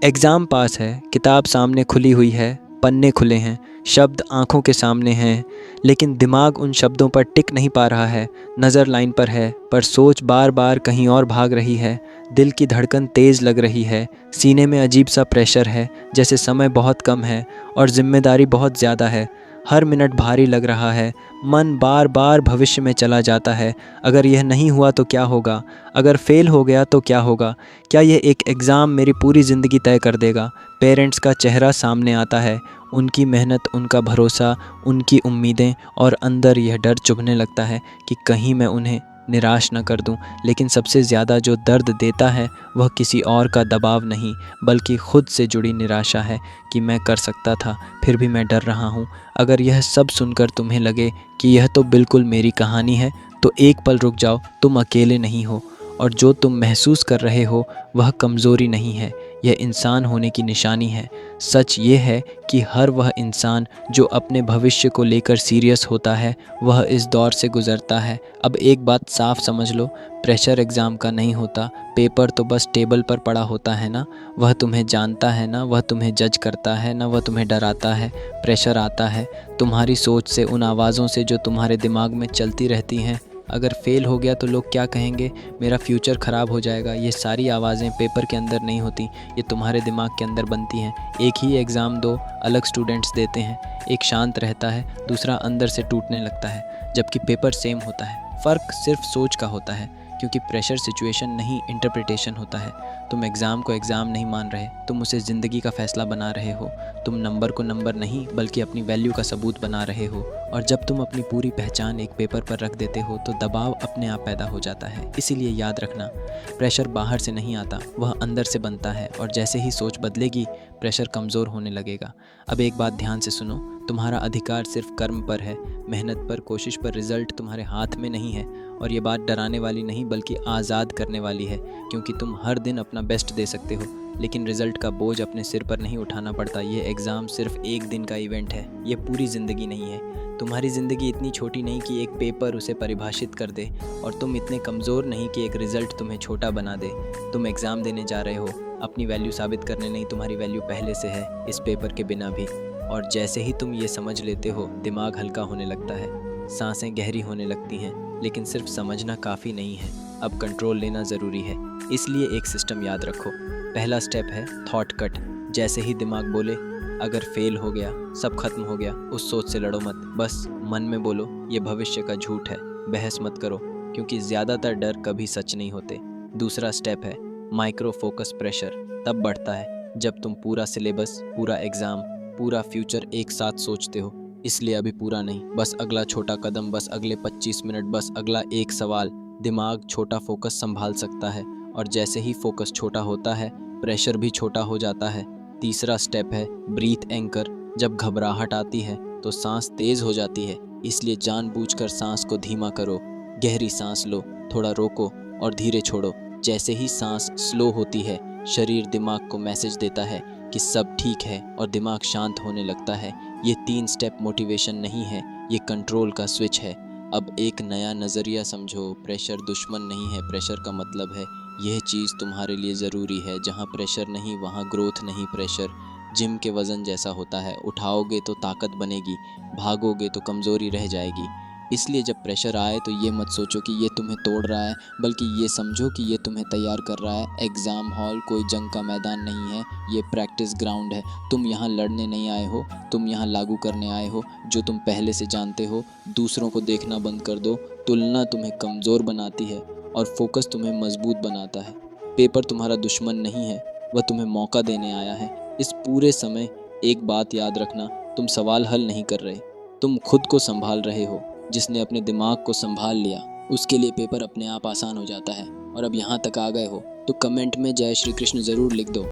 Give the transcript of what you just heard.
Exam pass है, किताब सामने खुली हुई है, पन्ने खुले हैं, शब्द आँखों के सामने हैं, लेकिन दिमाग उन शब्दों पर टिक नहीं पा रहा है। नज़र लाइन पर है, पर सोच बार बार कहीं और भाग रही है। दिल की धड़कन तेज़ लग रही है, सीने में अजीब सा प्रेशर है, जैसे समय बहुत कम है और जिम्मेदारी बहुत ज़्यादा है। हर मिनट भारी लग रहा है, मन बार बार भविष्य में चला जाता है। अगर यह नहीं हुआ तो क्या होगा? अगर फेल हो गया तो क्या होगा? क्या यह एक एग्ज़ाम मेरी पूरी ज़िंदगी तय कर देगा? पेरेंट्स का चेहरा सामने आता है, उनकी मेहनत, उनका भरोसा, उनकी उम्मीदें, और अंदर यह डर चुभने लगता है कि कहीं मैं उन्हें निराश न कर दूं। लेकिन सबसे ज़्यादा जो दर्द देता है वह किसी और का दबाव नहीं, बल्कि खुद से जुड़ी निराशा है कि मैं कर सकता था, फिर भी मैं डर रहा हूँ। अगर यह सब सुनकर तुम्हें लगे कि यह तो बिल्कुल मेरी कहानी है, तो एक पल रुक जाओ, तुम अकेले नहीं हो। और जो तुम महसूस कर रहे हो वह कमज़ोरी नहीं है, यह इंसान होने की निशानी है। सच ये है कि हर वह इंसान जो अपने भविष्य को लेकर सीरियस होता है वह इस दौर से गुज़रता है। अब एक बात साफ समझ लो, प्रेशर एग्ज़ाम का नहीं होता, पेपर तो बस टेबल पर पड़ा होता है ना। वह तुम्हें जानता है ना, वह तुम्हें जज करता है ना, वह तुम्हें डराता है। प्रेशर आता है तुम्हारी सोच से, उन आवाज़ों से जो तुम्हारे दिमाग में चलती रहती हैं। अगर फेल हो गया तो लोग क्या कहेंगे, मेरा फ्यूचर ख़राब हो जाएगा। ये सारी आवाज़ें पेपर के अंदर नहीं होती, ये तुम्हारे दिमाग के अंदर बनती हैं। एक ही एग्ज़ाम दो अलग स्टूडेंट्स देते हैं, एक शांत रहता है, दूसरा अंदर से टूटने लगता है, जबकि पेपर सेम होता है। फ़र्क सिर्फ सोच का होता है, क्योंकि प्रेशर सिचुएशन नहीं, इंटरप्रिटेशन होता है। तुम एग्ज़ाम को एग्ज़ाम नहीं मान रहे, तुम उसे ज़िंदगी का फ़ैसला बना रहे हो। तुम नंबर को नंबर नहीं, बल्कि अपनी वैल्यू का सबूत बना रहे हो। और जब तुम अपनी पूरी पहचान एक पेपर पर रख देते हो तो दबाव अपने आप पैदा हो जाता है। इसीलिए याद रखना, प्रेशर बाहर से नहीं आता, वह अंदर से बनता है। और जैसे ही सोच बदलेगी, प्रेशर कमज़ोर होने लगेगा। अब एक बात ध्यान से सुनो, तुम्हारा अधिकार सिर्फ कर्म पर है, मेहनत पर, कोशिश पर। रिज़ल्ट तुम्हारे हाथ में नहीं है। और ये बात डराने वाली नहीं, बल्कि आज़ाद करने वाली है, क्योंकि तुम हर दिन अपना बेस्ट दे सकते हो, लेकिन रिज़ल्ट का बोझ अपने सिर पर नहीं उठाना पड़ता। ये एग्ज़ाम सिर्फ एक दिन का इवेंट है, ये पूरी ज़िंदगी नहीं है। तुम्हारी ज़िंदगी इतनी छोटी नहीं कि एक पेपर उसे परिभाषित कर दे, और तुम इतने कमज़ोर नहीं कि एक रिज़ल्ट तुम्हें छोटा बना दे। तुम एग्ज़ाम देने जा रहे हो अपनी वैल्यू साबित करने नहीं, तुम्हारी वैल्यू पहले से है, इस पेपर के बिना भी। और जैसे ही तुम ये समझ लेते हो, दिमाग हल्का होने लगता है, सांसें गहरी होने लगती हैं। लेकिन सिर्फ समझना काफ़ी नहीं है, अब कंट्रोल लेना ज़रूरी है। इसलिए एक सिस्टम याद रखो। पहला स्टेप है थॉट कट। जैसे ही दिमाग बोले अगर फेल हो गया, सब खत्म हो गया, उस सोच से लड़ो मत। बस मन में बोलो ये भविष्य का झूठ है, बहस मत करो, क्योंकि ज़्यादातर डर कभी सच नहीं होते। दूसरा स्टेप है माइक्रो फोकस प्रेशर। तब बढ़ता है जब तुम पूरा सिलेबस, पूरा एग्ज़ाम, पूरा फ्यूचर एक साथ सोचते हो। इसलिए अभी पूरा नहीं, बस अगला छोटा कदम, बस अगले 25 मिनट, बस अगला एक सवाल। दिमाग छोटा फोकस संभाल सकता है, और जैसे ही फोकस छोटा होता है, प्रेशर भी छोटा हो जाता है। तीसरा स्टेप है ब्रीथ एंकर। जब घबराहट आती है तो सांस तेज़ हो जाती है, इसलिए जानबूझकर सांस को धीमा करो। गहरी सांस लो, थोड़ा रोको और धीरे छोड़ो। जैसे ही सांस स्लो होती है, शरीर दिमाग को मैसेज देता है कि सब ठीक है, और दिमाग शांत होने लगता है। ये 3 स्टेप मोटिवेशन नहीं है, ये कंट्रोल का स्विच है। अब एक नया नज़रिया समझो, प्रेशर दुश्मन नहीं है, प्रेशर का मतलब है यह चीज़ तुम्हारे लिए ज़रूरी है। जहाँ प्रेशर नहीं वहाँ ग्रोथ नहीं। प्रेशर जिम के वज़न जैसा होता है, उठाओगे तो ताकत बनेगी, भागोगे तो कमज़ोरी रह जाएगी। इसलिए जब प्रेशर आए तो ये मत सोचो कि ये तुम्हें तोड़ रहा है, बल्कि ये समझो कि ये तुम्हें तैयार कर रहा है। एग्ज़ाम हॉल कोई जंग का मैदान नहीं है, ये प्रैक्टिस ग्राउंड है। तुम यहाँ लड़ने नहीं आए हो, तुम यहाँ लागू करने आए हो जो तुम पहले से जानते हो। दूसरों को देखना बंद कर दो, तुलना तुम्हें कमज़ोर बनाती है और फोकस तुम्हें मजबूत बनाता है। पेपर तुम्हारा दुश्मन नहीं है, वह तुम्हें मौका देने आया है। इस पूरे समय एक बात याद रखना, तुम सवाल हल नहीं कर रहे, तुम खुद को संभाल रहे हो। जिसने अपने दिमाग को संभाल लिया उसके लिए पेपर अपने आप आसान हो जाता है। और अब यहाँ तक आ गए हो तो कमेंट में जय श्री कृष्ण ज़रूर लिख दो।